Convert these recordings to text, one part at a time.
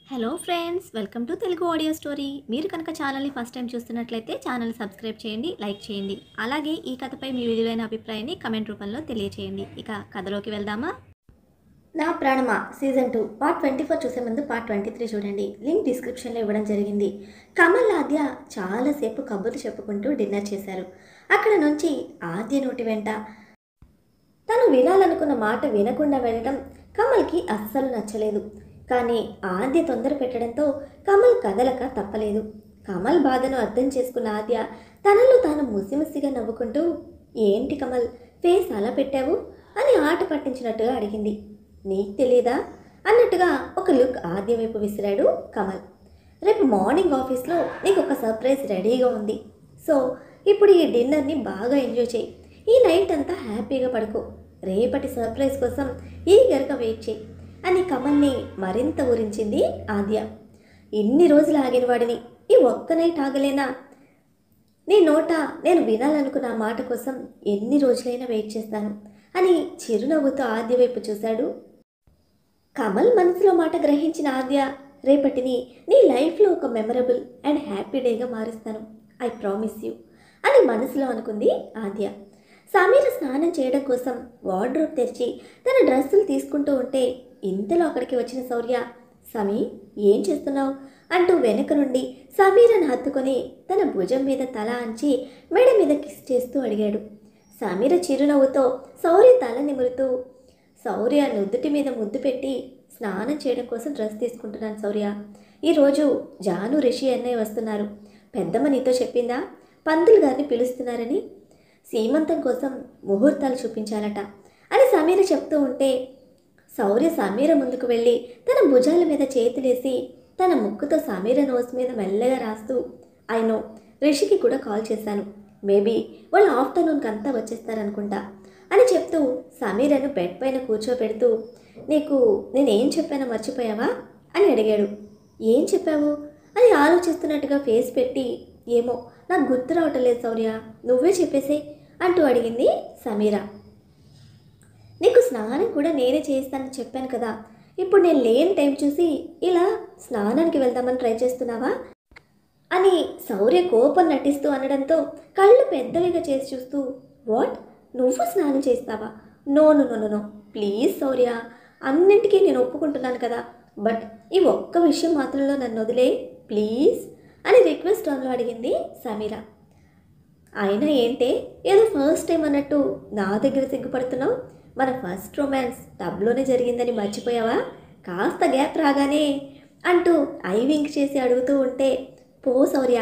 Hello friends, welcome to Telugu audio story. మీరు కనుక ఛానల్ని ఫస్ట్ టైం చూస్తున్నట్లయితే ఛానల్ సబ్స్క్రైబ్ చేయండి, లైక్ చేయండి. అలాగే ఈ కథపై మీ విలువైన అభిప్రాయాన్ని కమెంట్ రూపంలో తెలియచేయండి. ఇక కథలోకి వెళ్దామా? నా ప్రాణమా సీజన్ 2 పార్ట్ 24 చూసే ముందు పార్ట్ 23 చూడండి. లింక్ డిస్క్రిప్షన్లో ఇవ్వడం జరిగింది. కమల్ ఆద్య చాలాసేపు కబుర్లు చెప్పుకుంటూ డిన్నర్ చేశారు. అక్కడ నుంచి ఆద్య నోటి వెంట తను వినాలనుకున్న మాట వినకుండా వెళ్ళడం కమల్కి అస్సలు నచ్చలేదు. కానీ ఆద్య తొందర పెట్టడంతో కమల్ కదలక తప్పలేదు. కమల్ బాధను అర్థం చేసుకున్న ఆద్య తనలో తాను ముసిముసిగా నవ్వుకుంటూ, ఏంటి కమల్ ఫేస్ అలా పెట్టావు అని ఆట పట్టించినట్టుగా అడిగింది. నీకు తెలీదా అన్నట్టుగా ఒక లుక్ ఆద్య వైపు విసిరాడు కమల్. రేపు మార్నింగ్ ఆఫీస్లో నీకు ఒక సర్ప్రైజ్ రెడీగా ఉంది. సో ఇప్పుడు ఈ డిన్నర్ని బాగా ఎంజాయ్ చేయి. ఈ నైట్ అంతా హ్యాపీగా పడుకో. రేపటి సర్ప్రైజ్ కోసం ఈగర్గా వెయిట్ చేయి అని కమల్ని మరింత ఊరించింది ఆద్య. ఇన్ని రోజులు ఆగిన వాడిని ఈ ఒక్క నైట్ ఆగలేనా? నీ నోట నేను వినాలనుకున్న ఆ మాట కోసం ఎన్ని రోజులైనా వెయిట్ చేస్తాను అని చిరునవ్వుతో ఆద్య వైపు చూశాడు. కమల్ మనసులో మాట గ్రహించిన ఆద్య, రేపటిని నీ లైఫ్లో ఒక మెమరబుల్ అండ్ హ్యాపీ డేగా మారుస్తాను, ఐ ప్రామిస్ యూ అని మనసులో అనుకుంది ఆద్య. సమీర స్నానం చేయడం కోసం వార్డ్రోబ్ తెరిచి తన డ్రెస్సులు తీసుకుంటూ ఉంటే ఇంతలో అక్కడికి వచ్చిన శౌర్య, సమీ ఏం చేస్తున్నావు అంటూ వెనక నుండి సమీరను హత్తుకొని తన భుజం మీద తల అంచి మెడ మీద కిస్ చేస్తూ అడిగాడు. సమీర చిరునవ్వుతో శౌర్య తల నిమురుతూ, శౌర్య నుదుటి మీద ముద్దు పెట్టి, స్నానం చేయడం కోసం డ్రెస్ తీసుకుంటున్నాను శౌర్య. ఈరోజు జాను రిషి అన్నయ్య వస్తున్నారు. పెద్దమ్మ నీతో చెప్పిందా పంతులు గారిని పిలుస్తున్నారని? సీమంతం కోసం ముహూర్తాలు చూపించాలట అని సమీర చెప్తూ ఉంటే శౌర్య సమీర ముందుకు వెళ్ళి తన భుజాల మీద చేతులేసి తన ముక్కుతో సమీర నోస్ మీద మెల్లగా రాస్తూ, ఐ నో రిషికి కూడా కాల్ చేశాను, మేబీ వాళ్ళు ఆఫ్టర్నూన్కి అంతా వచ్చేస్తారనుకుంటా అని చెప్తూ సమీరను బెడ్ పైన కూర్చోబెడుతూ, నీకు నేనేం చెప్పానో మర్చిపోయావా అని అడిగాడు. ఏం చెప్పావు అని ఆలోచిస్తున్నట్టుగా ఫేస్ పెట్టి, ఏమో నాకు గుర్తు రావటం లేదు శౌర్య, నువ్వే చెప్పేసే అంటూ అడిగింది సమీర. నీకు స్నానం కూడా నేనే చేస్తానని చెప్పాను కదా, ఇప్పుడు నేను లేని టైం చూసి ఇలా స్నానానికి వెళ్దామని ట్రై చేస్తున్నావా అని శౌర్య కోపం నటిస్తూ అనడంతో కళ్ళు పెద్దవిగా చేసి చూస్తూ, వాట్, నువ్వు స్నానం చేస్తావా? No no no no please Shaurya, అన్నింటికీ నేను ఒప్పుకుంటున్నాను కదా, బట్ ఈ ఒక్క విషయం మాత్రంలో నన్ను వదిలే ప్లీజ్ అని రిక్వెస్ట్ టోన్లో అడిగింది సమీర. అయినా ఏంటే ఏదో ఫస్ట్ టైం అన్నట్టు నా దగ్గర సిగ్గుపడుతున్నావు? మన ఫస్ట్ రొమాన్స్ టబ్లోనే జరిగిందని మర్చిపోయావా? కాస్త గ్యాప్ రాగానే అంటూ ఐ వింక్ చేసి అడుగుతూ ఉంటే, పో శౌర్య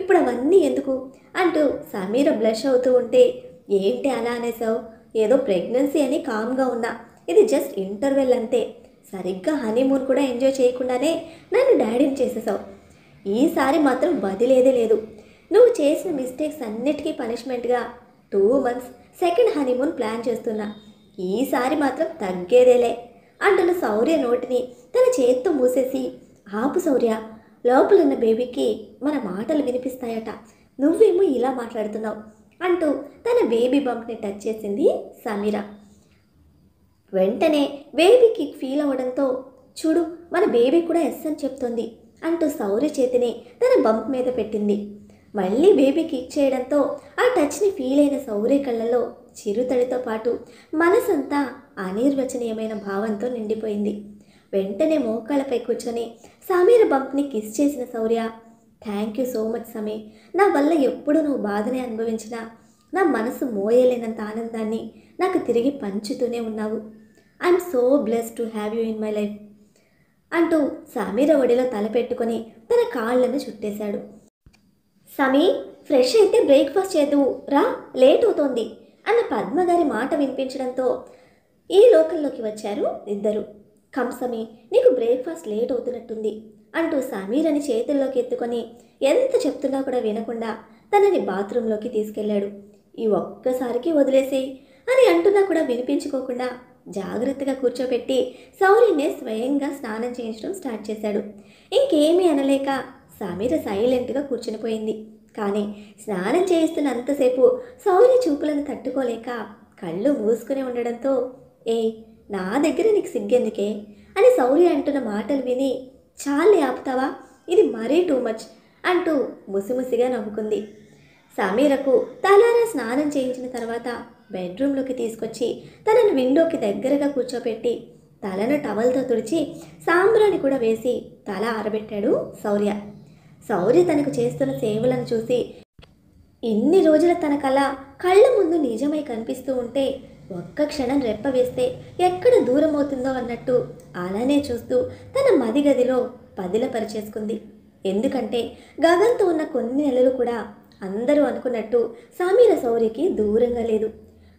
ఇప్పుడు అవన్నీ ఎందుకు అంటూ సమీర బ్లష్ అవుతూ ఉంటే, ఏంటి అలా అనేసావు? ఏదో ప్రెగ్నెన్సీ అని కామ్గా ఉన్నా, ఇది జస్ట్ ఇంటర్వెల్ అంతే. సరిగ్గా హనీమూన్ కూడా ఎంజాయ్ చేయకుండానే నన్ను డాడీని చేసేసావు. ఈసారి మాత్రం వదిలేదే లేదు. నువ్వు చేసిన మిస్టేక్స్ అన్నిటికీ పనిష్మెంట్గా 2 months సెకండ్ హనీమూన్ ప్లాన్ చేస్తున్నా. ఈసారి మాత్రం తగ్గేదేలే అంటున్న శౌర్య నోటిని తన చేత్తో మూసేసి, ఆపు శౌర్య, లోపలున్న బేబీకి మన మాటలు వినిపిస్తాయట, నువ్వేమో ఇలా మాట్లాడుతున్నావు అంటూ తన బేబీ బంప్ని టచ్ చేసింది సమీర. వెంటనే బేబీకి ఫీల్ అవ్వడంతో, చూడు మన బేబీ కూడా ఎస్ అని చెప్తోంది అంటూ శౌర్య చేతిని తన బంప్ మీద పెట్టింది. మళ్ళీ బేబీ కిక్ చేయడంతో ఆ టచ్ని ఫీల్ అయిన శౌర్య కళ్ళలో చిరుతడితో పాటు మనసంతా అనిర్వచనీయమైన భావంతో నిండిపోయింది. వెంటనే మోకాళ్ళపై కూర్చొని సమీర బంప్ని కిస్ చేసిన శౌర్య, థ్యాంక్ యూ సో మచ్ సమీ, నా వల్ల ఎప్పుడు నువ్వు బాధనే అనుభవించినా నా మనసు మోయలేనంత ఆనందాన్ని నాకు తిరిగి పంచుతూనే ఉన్నావు. I'm so blessed to have you in my life అంటూ సమీర ఒడిలో తలపెట్టుకొని తన కాళ్లను చుట్టేశాడు. సమీ ఫ్రెష్ అయితే బ్రేక్ఫాస్ట్ చేద్దువు రా, లేట్ అవుతోంది అన్న పద్మగారి మాట వినిపించడంతో ఈ లోకంలోకి వచ్చారు ఇద్దరు. కమ్ సమీ, నీకు బ్రేక్ఫాస్ట్ లేట్ అవుతున్నట్టుంది అంటూ సమీరని చేతుల్లోకి ఎత్తుకొని ఎంత చెప్తున్నా కూడా వినకుండా తనని బాత్రూంలోకి తీసుకెళ్లాడు. ఈ ఒక్కసారికి వదిలేసేయి అని అంటున్నా కూడా వినిపించుకోకుండా జాగ్రత్తగా కూర్చోబెట్టి శౌర్యనే స్వయంగా స్నానం చేయించడం స్టార్ట్ చేశాడు. ఇంకేమీ అనలేక సమీర సైలెంట్గా కూర్చునిపోయింది. కానీ స్నానం చేయిస్తున్నంతసేపు శౌర్య చూపులను తట్టుకోలేక కళ్ళు మూసుకుని ఉండడంతో, ఏ నా దగ్గర నీకు సిగ్గెందుకే అని శౌర్య అంటున్న మాటలు విని చాలే ఆపుతావా, ఇది మరీ టూ మచ్ అంటూ ముసిముసిగా నవ్వుకుంది. సమీరకు తలారా స్నానం చేయించిన తర్వాత బెడ్రూమ్లోకి తీసుకొచ్చి తనను విండోకి దగ్గరగా కూర్చోపెట్టి తలను టవల్తో తుడిచి సాంబ్రాణి కూడా వేసి తల ఆరబెట్టాడు శౌర్య. శౌర్య తనకు చేస్తున్న సేవలను చూసి ఇన్ని రోజుల తన కళ కళ్ళ ముందు నిజమై కనిపిస్తూ ఉంటే ఒక్క క్షణం రెప్ప వేస్తే ఎక్కడ దూరం అవుతుందో అన్నట్టు అలానే చూస్తూ తన మది గదిలో పదిలపరిచేసుకుంది. ఎందుకంటే గగన్తో ఉన్న కొన్ని నెలలు కూడా అందరూ అనుకున్నట్టు సమీర శౌర్యకి దూరంగా లేదు.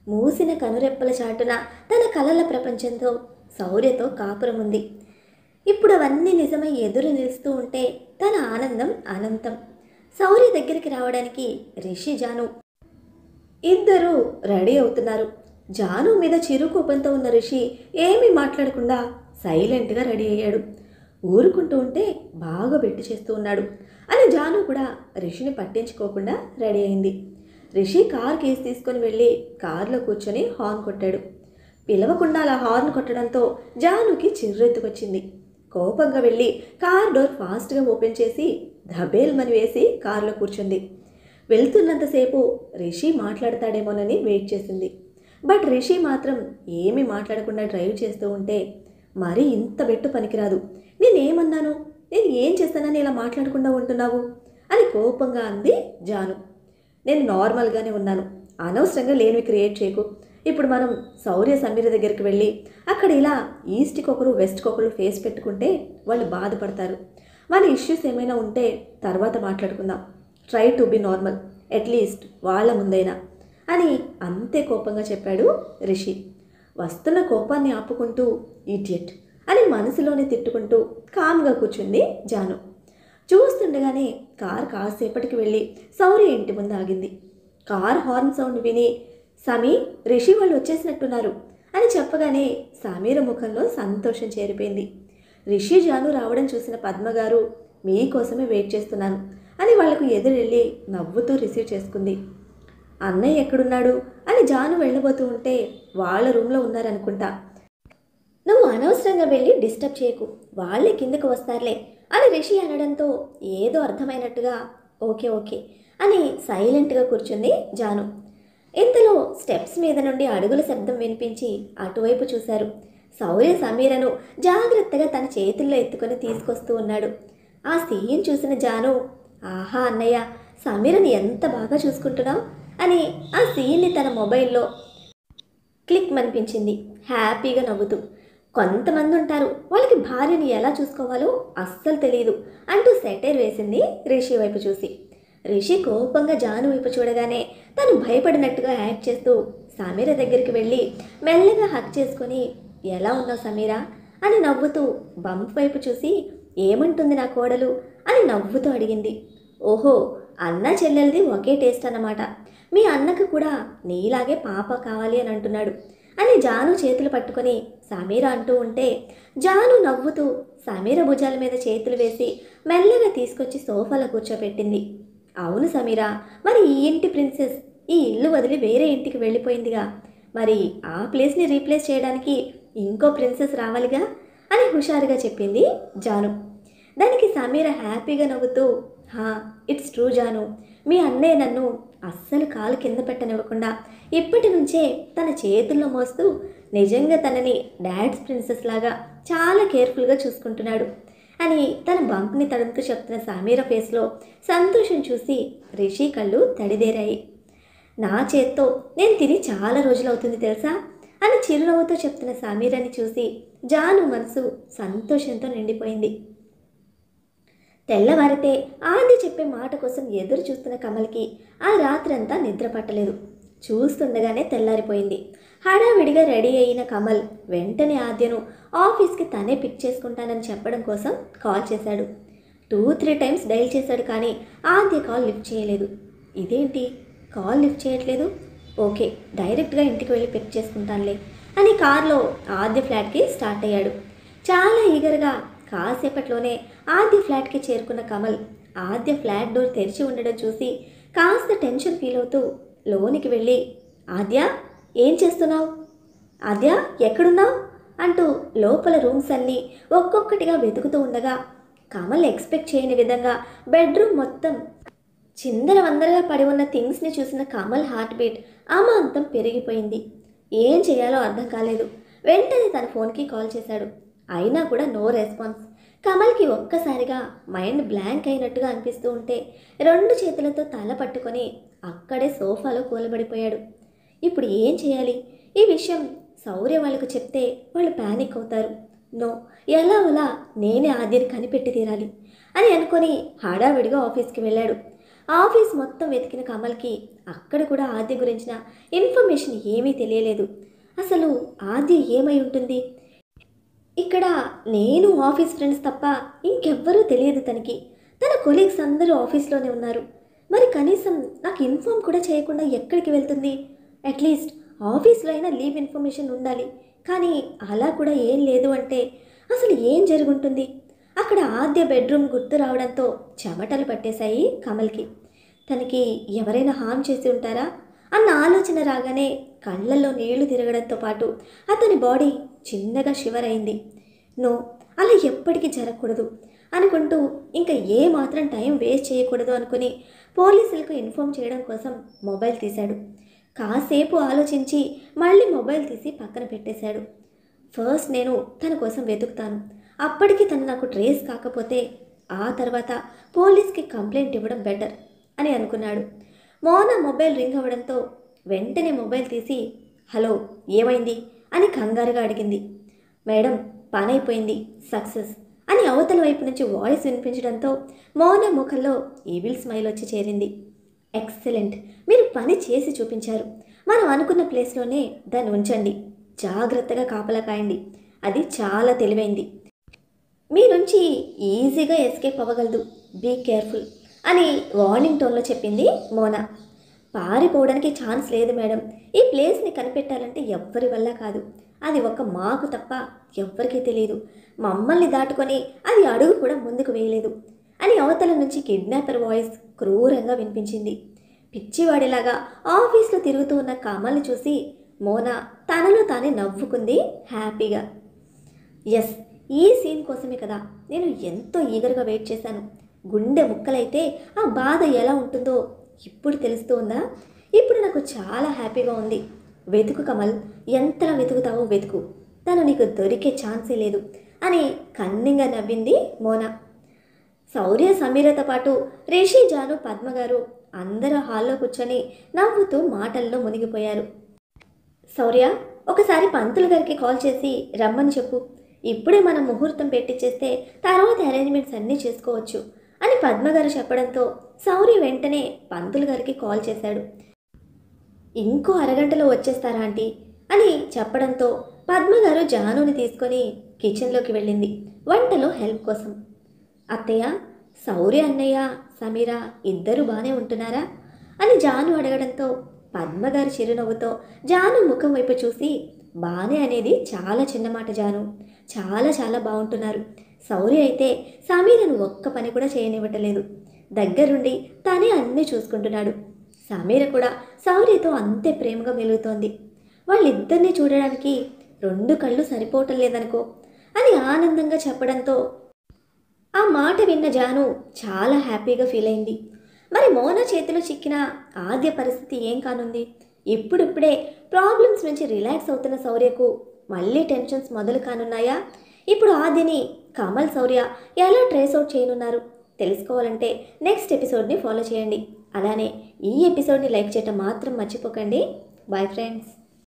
మూసిన కనురెప్పల చాటున తన కలల ప్రపంచంతో శౌర్యతో కాపురం ఉంది. ఇప్పుడు అవన్నీ నిజమై ఎదురు నిలుస్తూ ఉంటే తన ఆనందం అనంతం. శౌర్య దగ్గరికి రావడానికి రిషి, జాను ఇద్దరూ రెడీ అవుతున్నారు. జాను మీద చిరు కోపంతో ఉన్న రిషి ఏమీ మాట్లాడకుండా సైలెంట్గా రెడీ అయ్యాడు. ఊరుకుంటూ ఉంటే బాగా బెట్టు చేస్తూ ఉన్నాడు అని జాను కూడా రిషిని పట్టించుకోకుండా రెడీ అయింది. రిషి కార్ కీస్ తీసుకొని వెళ్ళి కారులో కూర్చొని హార్న్ కొట్టాడు. పిలవకుండా అలా హార్న్ కొట్టడంతో జానుకి చిర్రెత్తుకొచ్చింది. కోపంగా వెళ్ళి కార్ డోర్ ఫాస్ట్గా ఓపెన్ చేసి ధబేల్మని వేసి కారులో కూర్చుంది. వెళ్తున్నంతసేపు రిషి మాట్లాడతాడేమోనని వెయిట్ చేసింది. బట్ రిషి మాత్రం ఏమీ మాట్లాడకుండా డ్రైవ్ చేస్తూ ఉంటే మరీ ఇంత బెట్టు పనికిరాదు, నేనేమన్నాను, నేను ఏం చేస్తానని ఇలా మాట్లాడకుండా ఉంటున్నావు అని కోపంగా అంది జాను. నేను నార్మల్గానే ఉన్నాను, అనవసరంగా లేనివి క్రియేట్ చేయకు. ఇప్పుడు మనం శౌర్య సమీర దగ్గరికి వెళ్ళి అక్కడ ఇలా ఈస్ట్కి ఒకరు వెస్ట్కి ఒకరు ఫేస్ పెట్టుకుంటే వాళ్ళు బాధపడతారు. మన ఇష్యూస్ ఏమైనా ఉంటే తర్వాత మాట్లాడుకుందాం. Try to be normal at least వాళ్ళ ముందైనా అని అంతే కోపంగా చెప్పాడు రిషి. వస్తున్న కోపాన్ని ఆపుకుంటూ ఇడియట్ అని మనసులోనే తిట్టుకుంటూ కామ్గా కూర్చుంది జాను. చూస్తుండగానే కార్ కాసేపటికి వెళ్ళి శౌర్య ఇంటి ముందు ఆగింది. కార్ హార్న్ సౌండ్ విని సమీ, రిషి వాళ్ళు వచ్చేసినట్టున్నారు అని చెప్పగానే సమీర ముఖంలో సంతోషం చేరిపోయింది. రిషి, జాను రావడం చూసిన పద్మగారు మీకోసమే వెయిట్ చేస్తున్నాను అని వాళ్లకు ఎదురెళ్ళి నవ్వుతూ రిసీవ్ చేసుకుంది. అన్నయ్య ఎక్కడున్నాడు అని జాను వెళ్ళబోతూ ఉంటే వాళ్ళ రూమ్లో ఉన్నారనుకుంటా, నువ్వు అనవసరంగా వెళ్ళి డిస్టర్బ్ చేయకు, వాళ్ళే కిందకు వస్తారులే అని రిషి అనడంతో ఏదో అర్థమైనట్టుగా ఓకే ఓకే అని సైలెంట్గా కూర్చుంది జాను. ఇంతలో స్టెప్స్ మీద నుండి అడుగుల శబ్దం వినిపించి అటువైపు చూశారు. శౌర్య సమీరను జాగ్రత్తగా తన చేతుల్లో ఎత్తుకొని తీసుకొస్తూ ఉన్నాడు. ఆ సీన్ చూసిన జాను, ఆహా అన్నయ్య, సమీరని ఎంత బాగా చూసుకుంటున్నావు అని ఆ సీన్ని తన మొబైల్లో క్లిక్ మనిపించింది హ్యాపీగా నవ్వుతూ. కొంతమంది ఉంటారు వాళ్ళకి భార్యని ఎలా చూసుకోవాలో అస్సలు తెలియదు అంటూ సెటైర్ వేసింది రిషి వైపు చూసి. రిషి కోపంగా జాను వైపు చూడగానే తను భయపడినట్టుగా యాక్ట్ చేస్తూ సమీర దగ్గరికి వెళ్ళి మెల్లగా హక్ చేసుకొని ఎలా ఉన్నావు సమీరా అని నవ్వుతూ బంప్ వైపు చూసి ఏమంటుంది నా కోడలు అని నవ్వుతూ అడిగింది. ఓహో, అన్న చెల్లెలది ఒకే టేస్ట్ అన్నమాట, మీ అన్నకు కూడా నీలాగే పాప కావాలి అని అంటున్నాడు అని జాను చేతులు పట్టుకొని సమీర అంటూ ఉంటే జాను నవ్వుతూ సమీర భుజాల మీద చేతులు వేసి మెల్లగా తీసుకొచ్చి సోఫాలో కూర్చోపెట్టింది. అవును సమీరా, మరి ఈ ఇంటి ప్రిన్సెస్ ఈ ఇల్లు వదిలి వేరే ఇంటికి వెళ్ళిపోయిందిగా, మరి ఆ ప్లేస్ని రీప్లేస్ చేయడానికి ఇంకో ప్రిన్సెస్ రావాలిగా అని హుషారుగా చెప్పింది జాను. దానికి సమీర హ్యాపీగా నవ్వుతూ, హా ఇట్స్ ట్రూ జాను, మీ అన్నయ్య నన్ను అస్సలు కాలు కింద పెట్టనివ్వకుండా ఇప్పటి నుంచే తన చేతుల్లో మోస్తూ నిజంగా తనని డాడ్స్ ప్రిన్సెస్ లాగా చాలా కేర్ఫుల్గా చూసుకుంటున్నాడు అని తన బంప్ని తడుముతూ చెప్తున్న సమీర ఫేస్లో సంతోషం చూసి రిషి కళ్ళు తడిదేరాయి. నా చేత్తో నేను తిని చాలా రోజులవుతుంది తెలుసా అని చిరునవ్వుతో చెప్తున్న సమీరని చూసి జాను మనసు సంతోషంతో నిండిపోయింది. తెల్లవారితే ఆది చెప్పే మాట కోసం ఎదురు చూస్తున్న కమల్కి ఆ రాత్రంతా నిద్ర పట్టలేదు. చూస్తుండగానే తెల్లారిపోయింది. హడావిడిగా రెడీ అయిన కమల్ వెంటనే ఆద్యను ఆఫీస్కి తనే పిక్ చేసుకుంటానని చెప్పడం కోసం కాల్ చేశాడు. 2-3 టైమ్స్ డైల్ చేశాడు కానీ ఆద్య కాల్ లిఫ్ట్ చేయలేదు. ఇదేంటి కాల్ లిఫ్ట్ చేయట్లేదు, ఓకే డైరెక్ట్గా ఇంటికి వెళ్ళి పిక్ చేసుకుంటానులే అని కార్లో ఆద్య ఫ్లాట్కి స్టార్ట్ అయ్యాడు. చాలా ఈగర్గా కాసేపట్లోనే ఆద్య ఫ్లాట్కి చేరుకున్న కమల్ ఆద్య ఫ్లాట్ డోర్ తెరిచి ఉండడం చూసి కాస్త టెన్షన్ ఫీల్ అవుతూ లోనికి వెళ్ళి, ఆద్య ఏం చేస్తున్నావు, ఆద్య ఎక్కడున్నావు అంటూ లోపల రూమ్స్ అన్నీ ఒక్కొక్కటిగా వెతుకుతూ ఉండగా కమల్ ఎక్స్పెక్ట్ చేయని విధంగా బెడ్రూమ్ మొత్తం చిందరవందరగా పడి ఉన్న థింగ్స్ని చూసిన కమల్ హార్ట్ బీట్ అమాంతం పెరిగిపోయింది. ఏం చేయాలో అర్థం కాలేదు. వెంటనే తన ఫోన్కి కాల్ చేశాడు. అయినా కూడా నో రెస్పాన్స్. కమల్కి ఒక్కసారిగా మైండ్ బ్లాంక్ అయినట్టుగా అనిపిస్తూ ఉంటే 2 చేతులతో తల పట్టుకొని అక్కడే సోఫాలో కూలబడిపోయాడు. ఇప్పుడు ఏం చేయాలి? ఈ విషయం శౌర్య వాళ్ళకు చెప్తే వాళ్ళు ప్యానిక్ అవుతారు. నో, ఎలా అలా నేనే ఆద్యని కనిపెట్టి తీరాలి అని అనుకొని హడావిడిగా ఆఫీస్కి వెళ్ళాడు. ఆఫీస్ మొత్తం వెతికిన కమల్కి అక్కడ కూడా ఆద్య గురించిన ఇన్ఫర్మేషన్ ఏమీ తెలియలేదు. అసలు ఆద్య ఏమై ఉంటుంది? ఇక్కడ నేను ఆఫీస్ ఫ్రెండ్స్ తప్ప ఇంకెవ్వరూ తెలియదు తనకి. తన కొలీగ్స్ అందరూ ఆఫీస్లోనే ఉన్నారు. మరి కనీసం నాకు ఇన్ఫామ్ కూడా చేయకుండా ఎక్కడికి వెళ్తుంది? అట్లీస్ట్ ఆఫీస్లో అయినా లీవ్ ఇన్ఫర్మేషన్ ఉండాలి. కానీ అలా కూడా ఏం లేదు అంటే అసలు ఏం జరుగుంటుంది? అక్కడ ఆద్య బెడ్రూమ్ గుర్తు రావడంతో చెమటలు పట్టేశాయి కమల్కి. తనకి ఎవరైనా హామ్ చేసి ఉంటారా అన్న ఆలోచన రాగానే కళ్ళల్లో నీళ్లు తిరగడంతో పాటు అతని బాడీ చిన్నగా షివర్ అయింది. నో, అలా ఎప్పటికీ జరగకూడదు అనుకుంటూ ఇంకా ఏ మాత్రం టైం వేస్ట్ చేయకూడదు అనుకుని పోలీసులకు ఇన్ఫామ్ చేయడం కోసం మొబైల్ తీశాడు. కాసేపు ఆలోచించి మళ్ళీ మొబైల్ తీసి పక్కన పెట్టేశాడు. ఫస్ట్ నేను తన కోసం వెతుకుతాను. అప్పటికి తను నాకు ట్రేస్ కాకపోతే ఆ తర్వాత పోలీస్కి కంప్లైంట్ ఇవ్వడం బెటర్ అని అనుకున్నాడు. మోన మొబైల్ రింగ్ అవ్వడంతో వెంటనే మొబైల్ తీసి హలో ఏమైంది అని కంగారుగా అడిగింది. మేడం, పని అయిపోయింది, సక్సెస్ అని అవతల వైపు నుంచి వాయిస్ వినిపించడంతో మోన ముఖంలో ఈవిల్ స్మైల్ వచ్చి చేరింది. ఎక్సలెంట్, మీరు పని చేసి చూపించారు. మనం అనుకున్న ప్లేస్లోనే దాన్ని ఉంచండి. జాగ్రత్తగా కాపలా కాయండి. అది చాలా తెలివైంది. మీ నుంచి ఈజీగా ఎస్కేప్ అవ్వగలదు. బీ కేర్ఫుల్ అని వార్నింగ్ టోన్లో చెప్పింది మోన. పారిపోవడానికి ఛాన్స్ లేదు మేడం. ఈ ప్లేస్ని కనిపెట్టాలంటే ఎవ్వరి వల్ల కాదు. అది ఒక మాకు తప్ప ఎవ్వరికీ తెలియదు. మమ్మల్ని దాటుకొని అది అడుగు కూడా ముందుకు వేయలేదు అని అవతల నుంచి కిడ్నాపర్ వాయిస్ క్రూరంగా వినిపించింది. పిచ్చివాడిలాగా ఆఫీస్లో తిరుగుతూ ఉన్న కమల్ని చూసి మోన తనలో తానే నవ్వుకుంది హ్యాపీగా. ఎస్, ఈ సీన్ కోసమే కదా నేను ఎంతో ఈగర్గా వెయిట్ చేశాను. గుండె ముక్కలైతే ఆ బాధ ఎలా ఉంటుందో ఇప్పుడు తెలుస్తూ ఉందా? ఇప్పుడు నాకు చాలా హ్యాపీగా ఉంది. వెతుకు కమల్, ఎంతలా వెతుకుతావో వెతుకు. తను నీకు దొరికే ఛాన్సే లేదు అని కన్నింగా నవ్వింది మోన. శౌర్య, సమీరతో పాటు రిషి, జాను, పద్మగారు అందరూ హాల్లో కూర్చొని నవ్వుతూ మాటల్లో మునిగిపోయారు. శౌర్య, ఒకసారి పంతులు గారికి కాల్ చేసి రమ్మని చెప్పు. ఇప్పుడే మనం ముహూర్తం పెట్టించేస్తే తర్వాత అరేంజ్మెంట్స్ అన్నీ చేసుకోవచ్చు అని పద్మగారు చెప్పడంతో శౌర్య వెంటనే పంతులు గారికి కాల్ చేశాడు. ఇంకో అరగంటలో వచ్చేస్తారా ఆంటీ అని చెప్పడంతో పద్మగారు జానుని తీసుకొని కిచెన్లోకి వెళ్ళింది వంటలో హెల్ప్ కోసం. అత్తయ్య, శౌర్య అన్నయ్య, సమీర ఇద్దరు బాగానే ఉంటున్నారా అని జాను అడగడంతో పద్మగారు చిరునవ్వుతో జాను ముఖం వైపు చూసి బానే అనేది చాలా చిన్న మాట జాను, చాలా చాలా బాగుంటున్నారు. శౌర్య అయితే సమీరను ఒక్క పని కూడా చేయనివ్వటలేదు. దగ్గరుండి తానే అన్నీ చూసుకుంటున్నాడు. సమీర కూడా శౌర్యతో అంతే ప్రేమగా మెలుగుతోంది. వాళ్ళిద్దరినీ చూడడానికి 2 కళ్ళు సరిపోవటం లేదనుకో అని ఆనందంగా చెప్పడంతో ఆ మాట విన్న జాను చాలా హ్యాపీగా ఫీల్ అయింది. మరి మోన చేతిలో చిక్కిన ఆద్య పరిస్థితి ఏం కానుంది? ఇప్పుడిప్పుడే ప్రాబ్లమ్స్ నుంచి రిలాక్స్ అవుతున్న శౌర్యకు మళ్ళీ టెన్షన్స్ మొదలు కానున్నాయా? ఇప్పుడు ఆద్యని కమల్, శౌర్య ఎలా ట్రేస్ అవుట్ చేయనున్నారు తెలుసుకోవాలంటే నెక్స్ట్ ఎపిసోడ్ని ఫాలో చేయండి. అలానే ఈ ఎపిసోడ్ని లైక్ చేయటం మాత్రం మర్చిపోకండి. Bye friends.